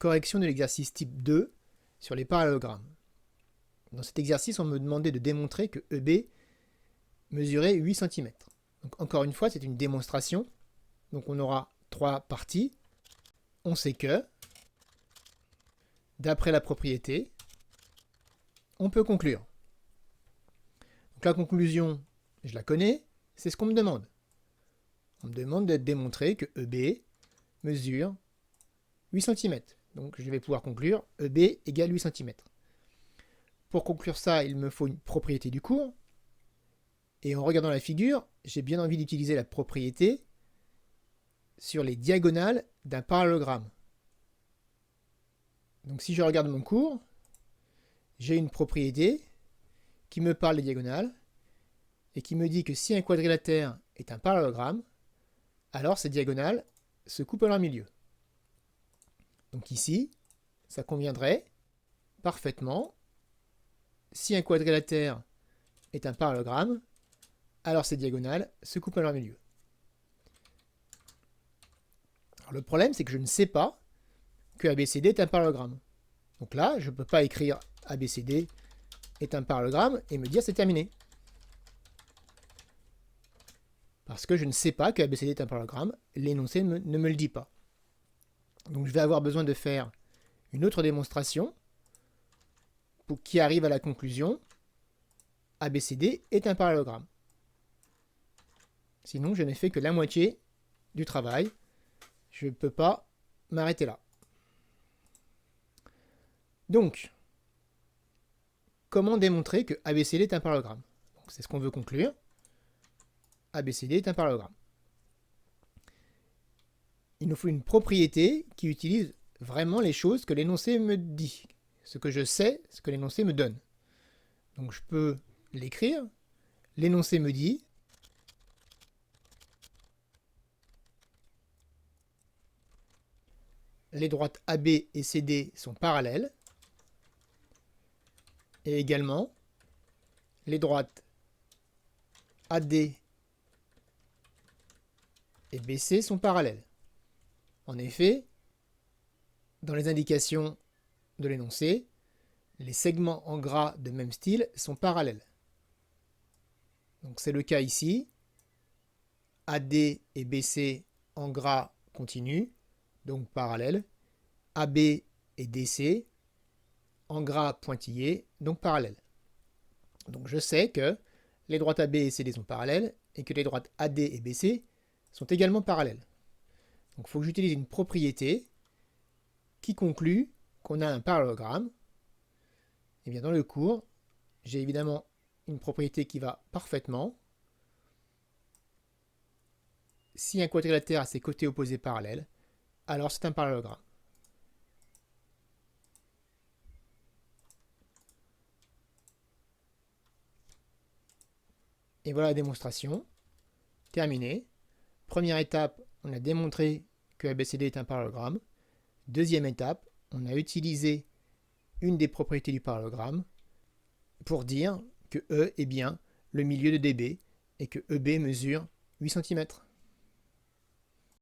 correction de l'exercice type 2 sur les parallélogrammes. Dans cet exercice, on me demandait de démontrer que EB mesurait 8 cm. Donc encore une fois, c'est une démonstration. Donc on aura 3 parties. On sait que, d'après la propriété, on peut conclure. Donc la conclusion, je la connais, c'est ce qu'on me demande. On me demande de démontrer que EB mesure 8 cm. Donc je vais pouvoir conclure EB égale 8 cm. Pour conclure ça, il me faut une propriété du cours. Et en regardant la figure, j'ai bien envie d'utiliser la propriété sur les diagonales d'un parallélogramme. Donc si je regarde mon cours, j'ai une propriété qui me parle des diagonales et qui me dit que si un quadrilatère est un parallélogramme, alors ces diagonales se coupent à leur milieu. Donc ici, ça conviendrait parfaitement. Si un quadrilatère est un parallélogramme, alors ces diagonales se coupent à leur milieu. Alors le problème, c'est que je ne sais pas que ABCD est un parallélogramme. Donc là, je ne peux pas écrire ABCD est un parallélogramme et me dire c'est terminé. Parce que je ne sais pas que ABCD est un parallélogramme, l'énoncé ne me le dit pas. Donc je vais avoir besoin de faire une autre démonstration pour qui arrive à la conclusion ABCD est un parallélogramme. Sinon, je n'ai fait que la moitié du travail. Je ne peux pas m'arrêter là. Donc, comment démontrer que ABCD est un parallélogramme? C'est ce qu'on veut conclure. ABCD est un parallélogramme. Il nous faut une propriété qui utilise vraiment les choses que l'énoncé me dit. Ce que je sais, ce que l'énoncé me donne. Donc je peux l'écrire. L'énoncé me dit les droites AB et CD sont parallèles. Et également, les droites AD et BC sont parallèles. En effet, dans les indications de l'énoncé, les segments en gras de même style sont parallèles. Donc c'est le cas ici. AD et BC en gras continu, donc parallèles. AB et DC en gras pointillé, donc parallèles. Donc je sais que les droites AB et CD sont parallèles et que les droites AD et BC sont également parallèles. Donc il faut que j'utilise une propriété qui conclut qu'on a un parallélogramme. Et bien dans le cours, j'ai évidemment une propriété qui va parfaitement. Si un quadrilatère a ses côtés opposés parallèles, alors c'est un parallélogramme. Et voilà la démonstration. Terminée. Première étape, on a démontré que ABCD est un parallélogramme. Deuxième étape, on a utilisé une des propriétés du parallélogramme pour dire que E est bien le milieu de DB et que EB mesure 8 cm.